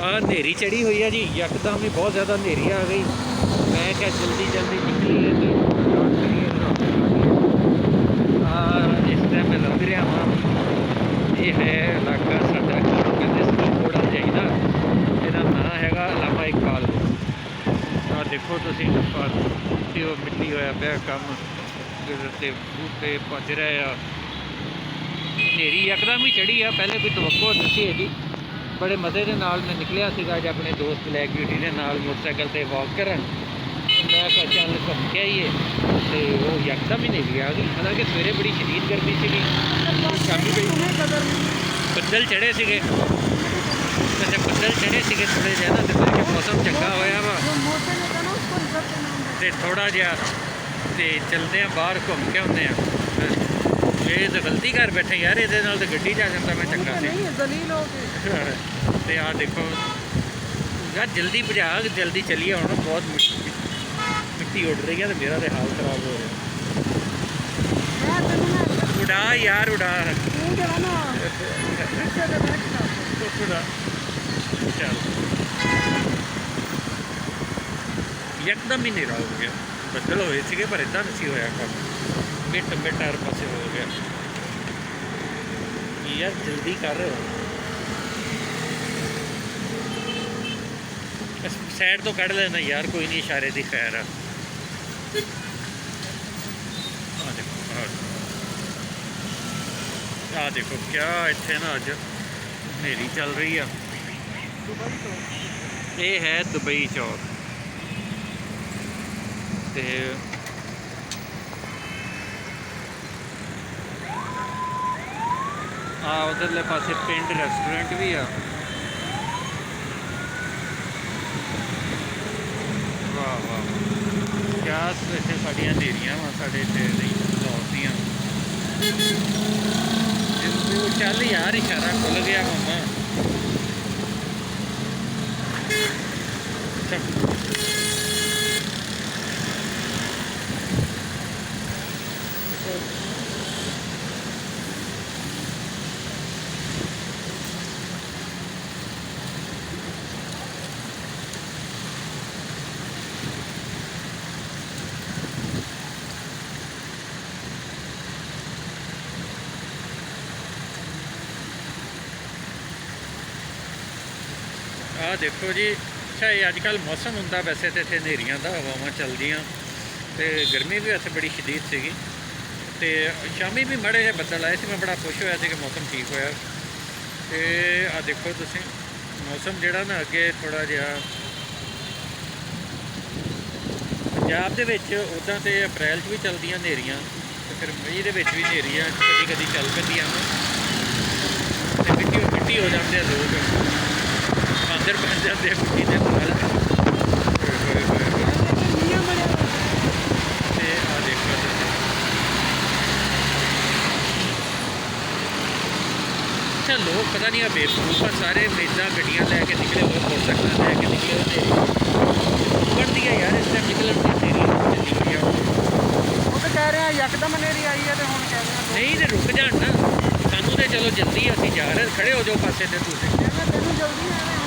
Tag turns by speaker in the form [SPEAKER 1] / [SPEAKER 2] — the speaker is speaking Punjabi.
[SPEAKER 1] ਹਨੇਰੀ ਚੜੀ ਹੋਈ ਹੈ ਜੀ, ਯਕਦਮ ਹੀ ਬਹੁਤ ਜ਼ਿਆਦਾ ਹਨੇਰੀ ਆ ਗਈ। ਮੈਂ ਕਿਹਾ ਜਲਦੀ ਜਲਦੀ ਨਿਕਲੀਏ ਤੇ ਇਸ ਟਾਈਮ ਮੈਂ ਲੱਗ ਰਿਹਾ ਹਾਂ। ਇਹ ਹੈ ਇਲਾਕਾ ਸਾਡਾ, ਕਹਿੰਦੇ ਸਲੋਪੋੜਾ ਜਾਈਦਾ। ਇਹਦਾ ਨਾਂ ਹੈਗਾ ਅਲਾਮਾ ਇਕਬਾਲ। ਆਹ ਦੇਖੋ ਤੁਸੀਂ ਤੇ ਉਹ ਮਿੱਟੀ ਹੋਇਆ ਪਿਆ ਕੰਮ ਤੇ ਬੂਟੇ ਭੱਜ ਰਹੇ ਆ। ਹਨੇਰੀ ਯਕਦਮ ਹੀ ਚੜੀ ਆ, ਪਹਿਲੇ ਕੋਈ ਤਵੱਕੋ ਨਹੀਂ ਸੀ ਹੈਗੀ। ਬੜੇ ਮਜ਼ੇ ਦੇ ਨਾਲ ਮੈਂ ਨਿਕਲਿਆ ਸੀਗਾ ਅੱਜ ਆਪਣੇ ਦੋਸਤ ਲੈ ਕੇ ਉਹਦੇ ਦੇ ਨਾਲ ਮੋਟਰਸਾਈਕਲ 'ਤੇ ਵਾਕ ਕਰਨ। ਮੈਂ ਕਿਹਾ ਚੱਲ ਘੁੰਮ ਕੇ ਆਈਏ ਅਤੇ ਉਹ ਯਕਦਮ ਹੀ ਹਨੇਰੀ ਆ ਗਈ। ਹਾਲਾਂਕਿ ਸਵੇਰੇ ਬੜੀ ਸ਼ਦੀਦ ਗਰਮੀ ਸੀਗੀ, ਸ਼ਾਮੀ ਕੋਈ ਬੱਦਲ ਚੜ੍ਹੇ ਸੀਗੇ। ਅੱਛਾ ਬੱਦਲ ਚੜ੍ਹੇ ਸੀਗੇ ਥੋੜ੍ਹੇ ਜਿਹੇ ਨਾ, ਅਤੇ ਫਿਰ ਕਿ ਮੌਸਮ ਚੰਗਾ ਹੋਇਆ ਵਾ ਅਤੇ ਥੋੜ੍ਹਾ ਜਿਹਾ ਅਤੇ ਚੱਲਦੇ ਹਾਂ ਬਾਹਰ ਘੁੰਮ ਕੇ ਆਉਂਦੇ ਹਾਂ। ਇਹ ਤਾਂ ਗਲਤੀ ਕਰ ਬੈਠੇ ਯਾਰ, ਇਹਦੇ ਨਾਲ ਤਾਂ ਗੱਡੀ 'ਚ ਆ ਜਾਂਦਾ ਮੈਂ ਚੰਗਾ ਸੀ। ਅਤੇ ਆਹ ਦੇਖੋ ਯਾਰ ਜਲਦੀ ਭਜਾ, ਜਲਦੀ ਚੱਲੀਏ ਹੁਣ, ਬਹੁਤ ਮਿੱਟੀ ਉੱਡ ਰਹੀ ਹੈ ਅਤੇ ਮੇਰਾ ਤਾਂ ਹਾਲ ਖਰਾਬ ਹੋ ਰਿਹਾ। ਉਡਾ ਯਾਰ ਉਡਾ ਚੱਲ ਯਕਦਮ ਹੀ ਹਨੇਰਾ ਹੋ ਗਿਆ। ਬੱਦਲ ਹੋਏ ਸੀਗੇ ਪਰ ਇੱਦਾਂ ਨਹੀਂ ਸੀ ਹੋਇਆ ਕੰਮ, ਮਿੰਟ ਹਰ ਪਾਸੇ ਹੋ ਗਿਆ। ਯਾਰ ਜਲਦੀ ਕਰ, ਸਾਈਡ ਤੋਂ ਕੱਢ ਲੈਣਾ ਯਾਰ, ਕੋਈ ਨਹੀਂ, ਇਸ਼ਾਰੇ ਦੀ ਖੈਰ ਆ। ਆਹ ਦੇਖੋ ਕਿਆ ਇੱਥੇ ਨਾ ਅੱਜ ਹਨੇਰੀ ਚੱਲ ਰਹੀ ਆ। ਇਹ ਹੈ ਦੁਬਈ ਚੌਕ ਤੇ ਉਧਰਲੇ ਪਾਸੇ ਪਿੰਡ ਰੈਸਟੋਰੈਂਟ ਵੀ ਆ। ਵਾਹ ਵਾਹ ਕਿਆ ਇੱਥੇ ਸਾਡੀਆਂ ਹਨੇਰੀਆਂ ਵਾ, ਸਾਡੇ ਇੱਥੇ ਲਾਹੌਰ ਦੀਆਂ। ਚੱਲ ਯਾਰ ਇਸ਼ਾਰਾ ਖੁੱਲ ਗਿਆ ਮਾਮਾ। ਆਹ ਦੇਖੋ ਜੀ, ਅੱਛਾ ਇਹ ਅੱਜ ਕੱਲ੍ਹ ਮੌਸਮ ਹੁੰਦਾ ਵੈਸੇ ਤਾਂ ਇੱਥੇ ਹਨੇਰੀਆਂ ਦਾ, ਹਵਾਵਾਂ ਚੱਲਦੀਆਂ ਅਤੇ ਗਰਮੀ ਵੀ ਵੈਸੇ ਬੜੀ ਸ਼ਦੀਦ ਸੀਗੀ। ਅਤੇ ਸ਼ਾਮੀ ਵੀ ਮਾੜੇ ਜਿਹੇ ਬੱਦਲ ਆਏ ਸੀ, ਮੈਂ ਬੜਾ ਖੁਸ਼ ਹੋਇਆ ਸੀ ਕਿ ਮੌਸਮ ਠੀਕ ਹੋਇਆ। ਅਤੇ ਆਹ ਦੇਖੋ ਤੁਸੀਂ ਮੌਸਮ ਜਿਹੜਾ ਨਾ ਅੱਗੇ ਥੋੜ੍ਹਾ ਜਿਹਾ ਪੰਜਾਬ ਦੇ ਵਿੱਚ ਉੱਦਾਂ ਤਾਂ ਅਪ੍ਰੈਲ 'ਚ ਵੀ ਚੱਲਦੀਆਂ ਹਨੇਰੀਆਂ ਅਤੇ ਫਿਰ ਮਈ ਦੇ ਵਿੱਚ ਵੀ ਹਨੇਰੀਆਂ ਕਦੀ ਕਦੀ ਚੱਲ ਪੈਂਦੀਆਂ ਅਤੇ ਮਿੱਟੀ ਹੋ ਜਾਂਦੇ ਆ ਲੋਕ, ਬਾਂਦਰ ਬਣ ਜਾਂਦੇ ਆ ਮਿੱਟੀ ਦੇ ਨਾਲ। ਅਤੇ ਆਹ ਦੇਖੋ ਅੱਛਾ ਲੋਕ ਪਤਾ ਨਹੀਂ ਆ ਬੇਵਕੂਫ ਆ ਸਾਰੇ, ਮੇਜ਼ਾਂ ਗੱਡੀਆਂ ਲੈ ਕੇ ਨਿਕਲੇ ਹੋਏ, ਮੋਟਰਸਾਈਕਲਾਂ ਲੈ ਕੇ ਨਿਕਲੇ ਹੋਏ। ਬਣਦੀ ਹੈ ਯਾਰ ਇਸ ਟਾਈਮ ਨਿਕਲਣ ਦੀ ਹਨੇਰੀ ਚੱਲੀ ਆ।
[SPEAKER 2] ਉਹ ਤਾਂ ਕਹਿ ਰਹੇ ਆ ਯਕਦਮ ਹਨੇਰੀ ਆਈ ਹੈ ਤੇ ਹੁਣ ਕਹਿ ਰਹੇ
[SPEAKER 1] ਨਹੀਂ ਤੇ ਰੁਕ ਜਾਣ ਨਾ, ਸਾਨੂੰ ਤੇ ਚਲੋ ਜਲਦੀ ਅਸੀਂ ਜਾ ਰਹੇ, ਖੜੇ ਹੋ ਜਾਓ ਪਾਸੇ ਤੇ ਤੁਸੀਂ।
[SPEAKER 2] ਤੈਨੂੰ ਜਲਦੀ ਆ